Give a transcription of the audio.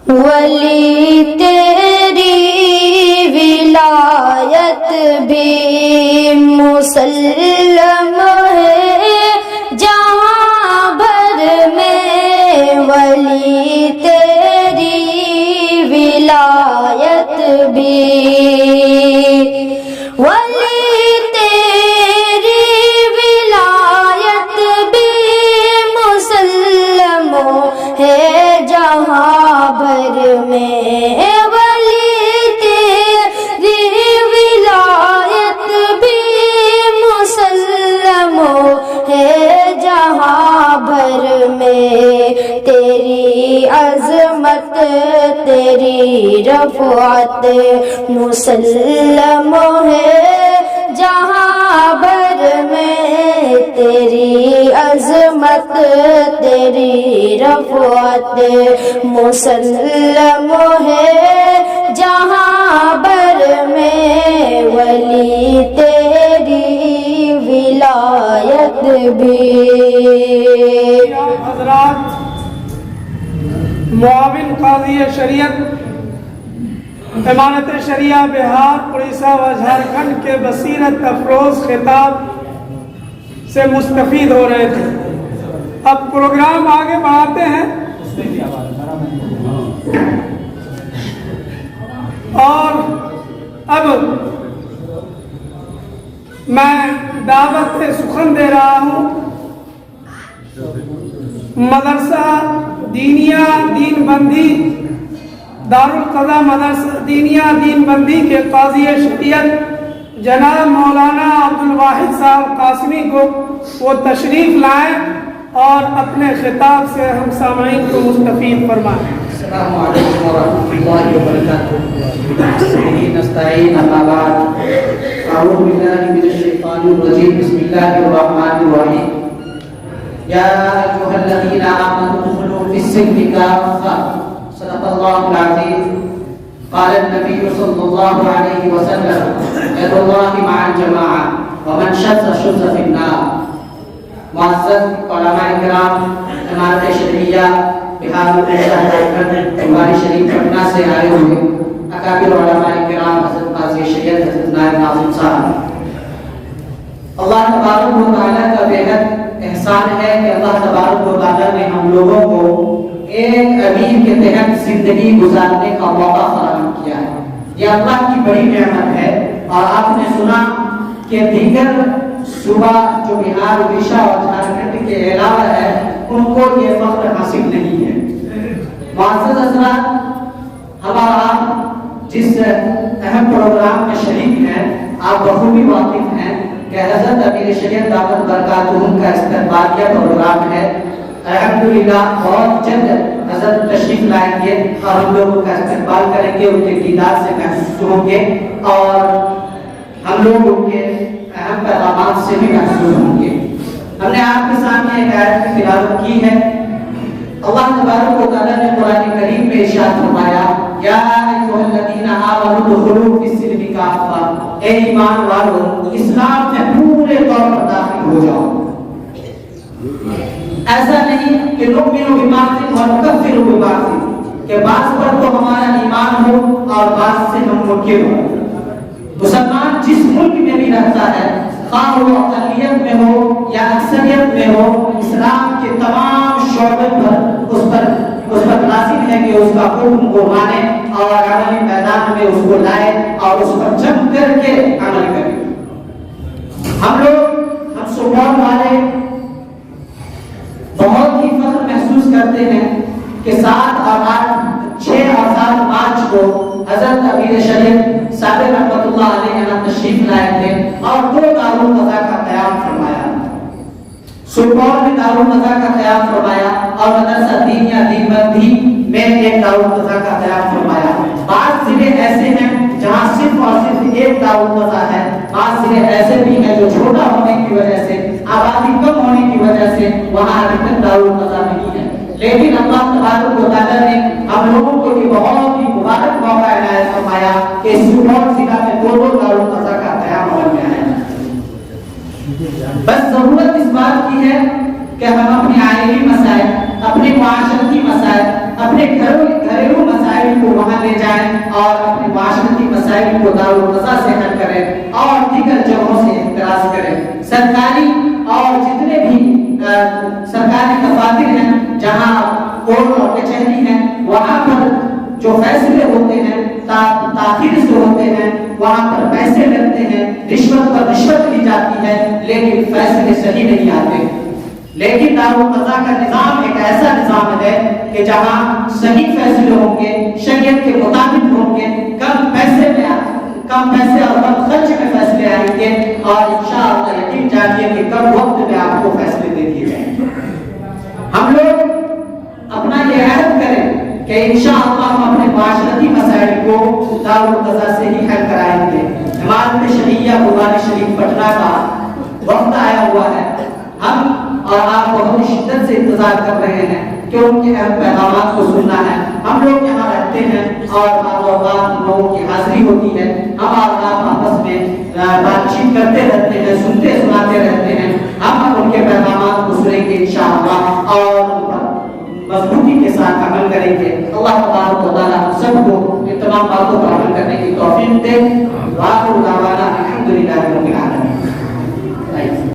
ولی تیری ولایت بھی مسلم ہے جہاں بھر میں، ولی تیری ولایت بھی، ولی تیری ولایت بھی مسلم ہے جہاں بھر میں، ولی تیری ولایت بھی مسلم ہے جہاں بھر میں، تیری عظمت تیری رفعت مسلم ہے جہاں بھر میں، تیری عظمت تیری رفعت مسلم ہے جہاں بھر میں، ولی تیری ولایت بھی۔ حضرات، معاون قاضی شریعت امانت شریعہ بہار، اڑیسہ و جھارکھنڈ کے بصیرت افروز خطاب سے مستفید ہو رہے تھے۔ اب پروگرام آگے بڑھاتے ہیں اور اب میں دعوت سخن دے رہا ہوں مدرسہ دینیہ دین بندی دارالقضا مدرسہ دینیہ دین بندی کے قاضی شریعت جناب مولانا عبدالواحد صاحب قاسمی کو وہ تشریف لائیں اور اپنے خطاب سے ہم سامعین کو مستفید فرمائیں۔ السلام علیکم ورحمۃ اللہ وبرکاتہ۔ نستعین اما بعد، اعوذ باللہ من الشیطان الرجیم، بسم اللہ الرحمن الرحیم۔ یا ایھا الذین آمنوا ادخلوا فی السلم کافۃ، صدق اللہ العظیم۔ قال النبی صلی اللہ علیہ وسلم، ید اللہ مع الجماعہ ومن شذ شذ فی النار۔ معزز علماء کرام، امارت شرعیہ بہار اڑیسہ جھارکھنڈ بخاری شریف پٹنہ سے آئے ہوئے اکابر علماء کرام، حضرت قاضی شریعت حضرت نائب ناظم صاحب، اللہ تبارک و تعالیٰ کا بے حد احسان ہے کہ اللہ تبارک و تعالیٰ نے ہم لوگوں کو ایک امیر کے تحت زندگی گزارنے کا موقع فراہم کیا ہے۔ یہ اللہ کی بڑی نعمت ہے۔ اور آپ نے سنا کہ دیگر صوبہ جو بہار اڑیسہ اور جھارکھنڈ کے علاوہ ہے ان کو یہ فخر حاصل نہیں ہے۔ معزز حضرات، ہمارا آپ جس اہم پروگرام میں شریک ہیں، آپ بخوبی واقف ہیں کہ حضرت امیر شریعت دامت برکاتہم کا استقبالیہ پروگرام ہے۔ الحمدللہ بہت جلد حضرت تشریف لائیں گے اور ہم لوگوں کا استقبال کریں گے، ان کے دیدار سے محسوس ہوں گے اور ہم لوگ ان کے اہم پیغامات سے بھی محسوس ہوں گے۔ ہم نے آپ کے سامنے ایک آیت کی تلاوت کی ہے۔ اللہ تبارک و تعالیٰ نے قرآن کریم میں ارشاد فرمایا، یا ایھا الذین آمنوا ادخلوا فی السلم کافۃ، اے ایمان والو اسلام میں پورے طور پر داخل ہو جاؤ۔ ایسا نہیں کہ نؤمن ببعض ونکفر ببعض، کہ بعض پر تو ہمارا ایمان ہو اور بعض سے ہم منکر ہوں۔ مسلمان جس ملک میں بھی رہتا ہے، خواہ وہ اقلیت میں ہو یا اکثریت میں ہو، اسلام کے تمام شعبے پر اس پر لازم ہے کہ اس کا حکم کو مانے اور عملی میدان میں اس کو لائے اور اس پر جم کر کے عمل کرے۔ ہم سپول والے بہت ہی فخر محسوس کرتے ہیں کہ 7 اور 8 6 اور 7 مارچ کو حضرت امیر شریعت صاحب رحمۃ اللہ علیہ یہاں تشریف لائے تھے اور 2 دارالقضا کا قیام فرمایا۔ سپول میں دارالقضا کا قیام فرمایا اور مدرسہ دینیہ دین بندی میں ایک دارالقضا کا قیام فرمایا۔ بعض ضلع ایسے ہیں جہاں صرف اور صرف ایک دارالقضا ہے، بعض ضلع ایسے بھی ہیں جو چھوٹا ہونے کی وجہ سے، آبادی کم ہونے کی وجہ سے وہاں ابھی تک دارالقضا نہیں ہے۔ لیکن اللہ تبارک و تعالیٰ نے ہم لوگوں کو یہ بہت ہی مبارک موقع عنایت فرمایا کہ سپول ضلع میں 2 دارالقضا کا قیام عمل میں آیا۔ بس ضرورت اس بات کی ہے کہ ہم اپنے آئینی مسائل، اپنے معاشرتی مسائل، اپنے گھریلو مسائل مسائل کو وہاں لے جائیں اور اپنے معاشرتی مسائل کو دارالقضا سے حل کریں اور دیگر جگہوں سے احتراز کریں۔ سرکاری اور جتنے بھی سرکاری دفاتر ہیں جہاں کورٹ اور کچہری ہیں وہاں پر جو فیصلے ہوتے ہیں تاخیر سے ہوتے ہیں، وہاں پر پیسے لگتے ہیں، رشوت پر رشوت لی جاتی ہے، لیکن فیصلے صحیح نہیں آتے۔ لیکن دارالقضا کا نظام ایک ایسا نظام ہے کہ جہاں صحیح فیصلے ہوں گے، شریعت کے مطابق ہوں گے، کم پیسے اور کم خرچ میں فیصلے آئیں گے، اور انشاءاللہ یقین جانیے کہ کم وقت میں آپ کو فیصلے دے دیے جائیں گے۔ ہم لوگ اپنا یہ عہد کریں کہ انشاءاللہ ہم اپنے معاشرتی مسائل کو دارالقضا سے ہی حل کرائیں گے۔ جماعت شریعہ قرآن شریف پٹنہ کا وقت آیا ہوا ہے، ہم اور آپ بہت شدت سے انتظار کر رہے ہیں کہ ان کے اہم پیغامات کو سننا ہے۔ ہم لوگ یہاں رہتے ہیں اور بعض اوقات لوگوں کی حاضری ہوتی ہے، ہم اور آپ آپس میں بات چیت کرتے رہتے ہیں، سنتے سناتے رہتے ہیں، ہم ان کے پیغامات کو سنیں گے انشاءاللہ اور ان پر مضبوطی کے ساتھ عمل کریں گے۔ اللہ تبارک و تعالیٰ ہم سب کو ان تمام باتوں پر عمل کرنے کی توفیق دے۔